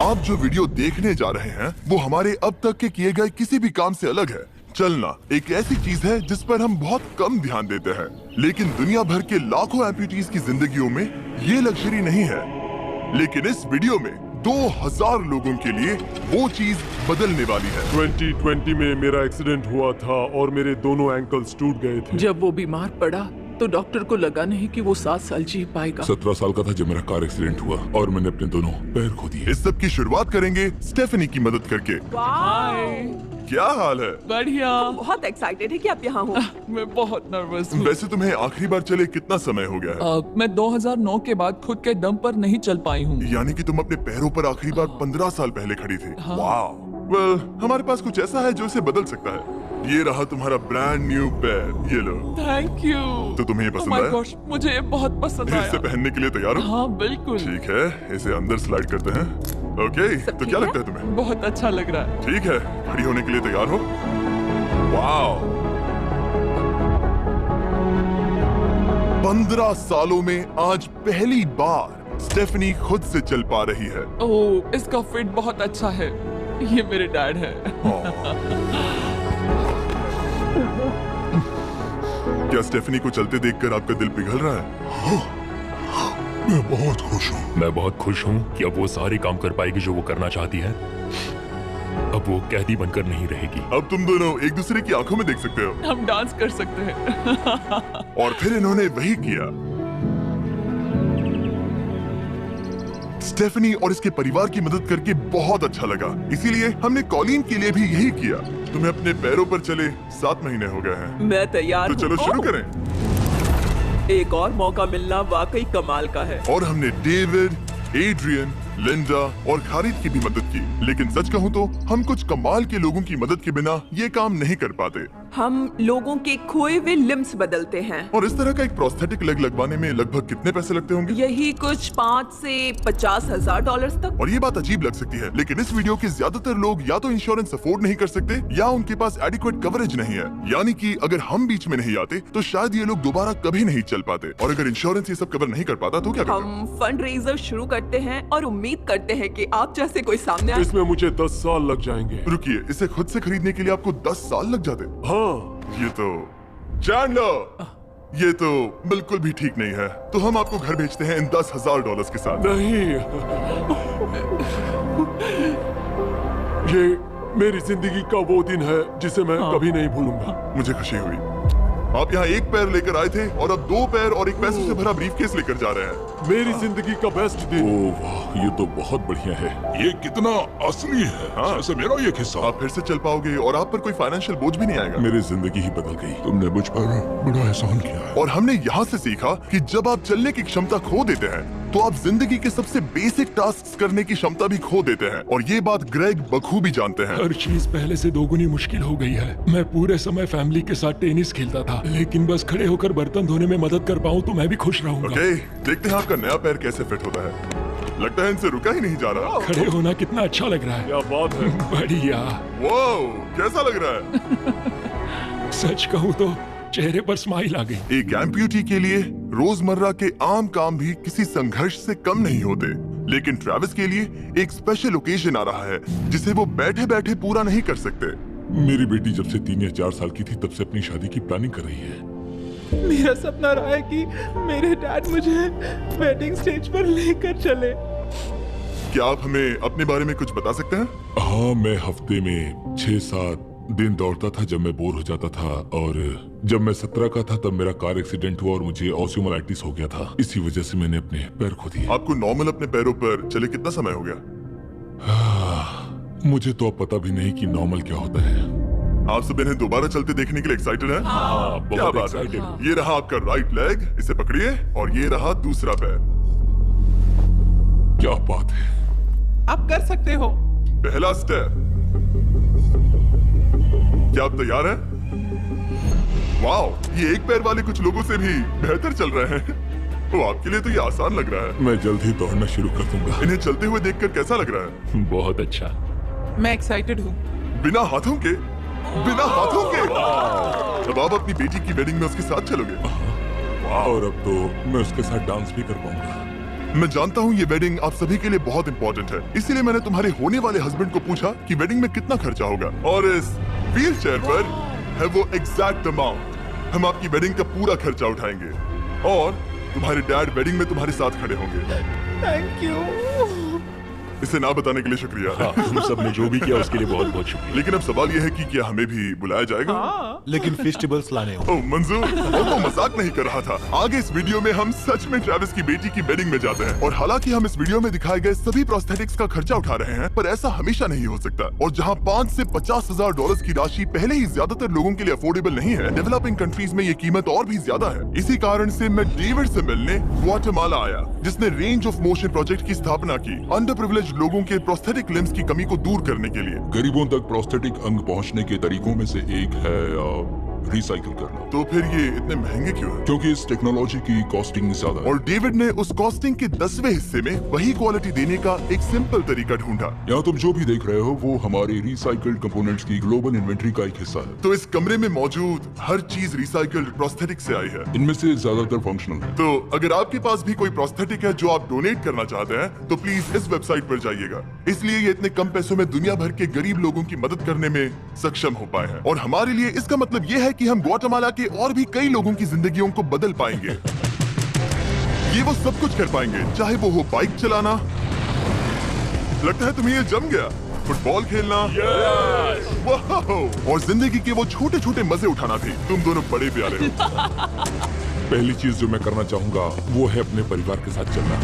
आप जो वीडियो देखने जा रहे हैं वो हमारे अब तक के किए गए किसी भी काम से अलग है। चलना एक ऐसी चीज है जिस पर हम बहुत कम ध्यान देते हैं, लेकिन दुनिया भर के लाखों एम्पुटीज की जिंदगियों में ये लग्जरी नहीं है। लेकिन इस वीडियो में 2000 लोगों के लिए वो चीज बदलने वाली है। 2020 में मेरा एक्सीडेंट हुआ था और मेरे दोनों एंकल्स टूट गए थे। जब वो बीमार पड़ा तो डॉक्टर को लगा नहीं कि वो 7 साल जी पाएगा। 17 साल का था जब मेरा कार एक्सीडेंट हुआ और मैंने अपने दोनों पैर खो दिए। इस सब की शुरुआत करेंगे स्टेफनी की मदद करके। क्या हाल है? बढ़िया। बहुत एक्साइटेड है कि आप यहाँ हो। मैं बहुत नर्वस हूँ। वैसे तुम्हें आखिरी बार चले कितना समय हो गया है? मैं 2009 के बाद खुद के दम पर नहीं चल पाई हूँ। यानी कि तुम अपने पैरों पर आखिरी बार 15 साल पहले खड़ी थी। वाह। वेल, हमारे पास कुछ ऐसा है जो इसे बदल सकता है। ये रहा तुम्हारा ब्रांड न्यू पैर, ये लो। Thank you. तो तुम्हें ये पसंद आया? मुझे ये बहुत पसंद आया। इसे पहनने के लिए तैयार हो? हाँ बिल्कुल। ठीक है, इसे अंदर स्लाइड करते हैं। ओके, तो क्या लगता है तुम्हें? बहुत अच्छा लग रहा है। ठीक है, खड़ी होने के लिए तैयार हो? वाह! 15 सालों में आज पहली बार स्टेफनी खुद से चल पा रही है। ओह, इसका फिट बहुत अच्छा है। ये मेरे डैड है। क्या स्टेफनी को चलते देखकर आपका दिल पिघल रहा है? मैं बहुत खुश हूँ। मैं बहुत खुश हूँ कि अब वो सारे काम कर पाएगी जो वो करना चाहती है। अब वो कैदी बनकर नहीं रहेगी। अब तुम दोनों एक दूसरे की आंखों में देख सकते हो। हम डांस कर सकते हैं। और फिर इन्होंने वही किया। स्टेफनी और इसके परिवार की मदद करके बहुत अच्छा लगा, इसीलिए हमने कॉलिन के लिए भी यही किया। तुम्हें अपने पैरों पर चले 7 महीने हो गए हैं। मैं तैयार तो चलो हूँ। शुरू करें। एक और मौका मिलना वाकई कमाल का है। और हमने डेविड, एड्रियन, लिंडा और खालिद की भी मदद की। लेकिन सच कहूँ तो हम कुछ कमाल के लोगों की मदद के बिना ये काम नहीं कर पाते। हम लोगों के खोए हुए लिम्स बदलते हैं। और इस तरह का एक प्रोस्थेटिक लेग लगवाने में लगभग कितने पैसे लगते होंगे? यही कुछ 5 से 50 हजार डॉलर्स तक। और ये बात अजीब लग सकती है, लेकिन इस वीडियो के ज्यादातर लोग या तो इंश्योरेंस अफोर्ड नहीं कर सकते या उनके पास एडिक्वेट कवरेज नहीं है। यानी कि अगर हम बीच में नहीं आते तो शायद ये लोग दोबारा कभी नहीं चल पाते। और अगर इंश्योरेंस ये सब कवर नहीं कर पाता तो क्या करते? हम फंड रेजर शुरू करते हैं और उम्मीद करते हैं कि आप जैसे कोई सामने आए। इसमें मुझे 10 साल लग जाएंगे। रुकिए, इसे खुद से खरीदने के लिए आपको 10 साल लग जाते? हाँ, ये तो चैंडलर, ये तो बिल्कुल भी ठीक नहीं है। तो हम आपको घर भेजते हैं इन $10,000 के साथ। नहीं। ये मेरी जिंदगी का वो दिन है जिसे मैं कभी नहीं भूलूंगा। मुझे खुशी हुई। आप यहाँ एक पैर लेकर आए थे और अब 2 पैर और एक पैसों से भरा ब्रीफकेस लेकर जा रहे हैं। मेरी जिंदगी का बेस्ट दिन। ओह वाह, ये तो बहुत बढ़िया है। ये कितना असली है। हाँ। जैसे मेरा ये हिस्सा। आप फिर से चल पाओगे और आप पर कोई फाइनेंशियल बोझ भी नहीं आएगा। मेरी जिंदगी ही बदल गई। तुमने मुझ पर बड़ा एहसान किया है। और हमने यहाँ से सीखा कि जब आप चलने की क्षमता खो देते हैं तो आप जिंदगी के सबसे बेसिक टास्क करने की क्षमता भी खो देते हैं। और ये बात ग्रेग बखूबी जानते हैं। हर चीज पहले से दोगुनी मुश्किल हो गई है। मैं पूरे समय फैमिली के साथ टेनिस खेलता था, लेकिन बस खड़े होकर बर्तन धोने में मदद कर पाऊँ तो मैं भी खुश रहूंगा। ओके, देखते हैं आपका नया पैर कैसे फिट होता है। लगता है इनसे रुका ही नहीं जा रहा। खड़े होना कितना अच्छा लग रहा है। क्या बात है। बढ़िया। वाओ, कैसा लग रहा है? सच कहूँ तो चेहरे पर स्माइल आ गई। एक एम्प्यूटी के लिए रोजमर्रा के आम काम भी किसी संघर्ष से कम नहीं होते, लेकिन ट्रेविस के लिए एक स्पेशल ओकेजन आ रहा है जिसे वो बैठे बैठे पूरा नहीं कर सकते। मेरी बेटी जब से 3 या 4 साल की थी तब से अपनी शादी की प्लानिंग कर रही है। मेरा सपना रहा है कि मेरे डैड मुझे वेडिंग स्टेज पर लेकर चले। क्या आप हमें अपने बारे में कुछ बता सकते हैं? हाँ, मैं हफ्ते में 6-7 दिन दौड़ता था जब मैं बोर हो जाता था। और जब मैं 17 का था तब मेरा कार एक्सीडेंट हुआ और मुझे ऑस्टियोमाइलाइटिस हो गया था। इसी वजह से मैंने अपने पैर खो दिए। आपको नॉर्मल अपने पैरों पर चले कितना समय हो गया? मुझे तो अब पता भी नहीं कि नॉर्मल क्या होता है। आप सब इन्हें दोबारा चलते देखने के लिए एक्साइटेड हैं? हाँ, क्या बहुत बात है। excited। ये रहा आपका राइट लेग, इसे पकड़िए, और ये रहा दूसरा पैर। क्या बात है। आप कर सकते हो। पहला स्टेप। क्या आप तैयार हैं? वाओ, ये एक पैर वाले कुछ लोगों से भी बेहतर चल रहे हैं। तो आपके लिए तो ये आसान लग रहा है। मैं जल्द ही दौड़ना शुरू कर दूंगा। इन्हें चलते हुए देखकर कैसा लग रहा है? बहुत अच्छा। मैं एक्साइटेड हूँ। बिना हाथों के? बिना हाथों के? अब आप अपनी बेटी की वेडिंग में उसके साथ चलोगे? और अब तो मैं उसके साथ डांस भी कर पाऊंगा। मैं जानता हूँ ये वेडिंग आप सभी के लिए बहुत इंपॉर्टेंट है, इसीलिए मैंने तुम्हारे होने वाले हस्बैंड को पूछा कि वेडिंग में कितना खर्चा होगा, और इस व्हील चेयर पर है वो एग्जैक्ट अमाउंट। हम आपकी वेडिंग का पूरा खर्चा उठाएंगे और तुम्हारे डैड वेडिंग में तुम्हारे साथ खड़े होंगे। Thank you. इसे ना बताने के लिए शुक्रिया। हाँ, तुम सब ने जो भी किया उसके लिए बहुत बहुत शुक्रिया। लेकिन अब सवाल यह है कि क्या हमें भी बुलाया जाएगा? लेकिन फेस्टिवल्स लाने हो। ओह मंजूर, और वो मजाक नहीं कर रहा था। आगे इस वीडियो में हम सच में ट्रेविस की बेटी की वेडिंग में जाते हैं, और हालांकि हम इस वीडियो में दिखाए गए सभी प्रोस्थेटिक्स का खर्चा उठा रहे हैं, पर ऐसा हमेशा नहीं हो सकता। और जहां 5 से 50 हजार डॉलर की राशि पहले ही ज्यादातर लोगों के लिए अफोर्डेबल नहीं है, डेवलपिंग कंट्रीज में ये कीमत और भी ज्यादा है। इसी कारण से मैं डेविड से मिलने ग्वाटेमाला आया, जिसने रेंज ऑफ मोशन प्रोजेक्ट की स्थापना की अंडर प्रिविलेज लोगों के प्रोस्थेटिक लिम्स की कमी को दूर करने के लिए। गरीबों तक प्रोस्थेटिक अंग पहुंचने के तरीकों में से एक है रिसाइकिल करना। तो फिर ये इतने महंगे क्यों है? क्योंकि इस टेक्नोलॉजी की कॉस्टिंग ज्यादा है। और डेविड ने उस कॉस्टिंग के 10वें हिस्से में वही क्वालिटी देने का एक सिंपल तरीका ढूंढा। यहाँ तुम जो भी देख रहे हो वो हमारे रिसाइकिल्ड कंपोनेंट्स की ग्लोबल इन्वेंट्री का एक हिस्सा है। तो इस कमरे में मौजूद हर चीज रिसाइकिल्ड प्रोस्थेटिक से आई है। इनमें से ज्यादातर फंक्शनल है। तो अगर आपके पास भी कोई प्रोस्थेटिक है जो आप डोनेट करना चाहते हैं, तो प्लीज इस वेबसाइट पर जाइएगा। इसलिए ये इतने कम पैसों में दुनिया भर के गरीब लोगों की मदद करने में सक्षम हो पाए हैं। और हमारे लिए इसका मतलब ये है कि हम ग्वाटेमाला के और भी कई लोगों की जिंदगियों को बदल पाएंगे। ये वो सब कुछ कर पाएंगे, चाहे वो हो बाइक चलाना, लगता है तुम्हें ये जम गया, फुटबॉल खेलना, वाह, और जिंदगी के वो छोटे छोटे मजे उठाना भी। तुम दोनों बड़े प्यारे हो। पहली चीज जो मैं करना चाहूंगा वो है अपने परिवार के साथ चलना।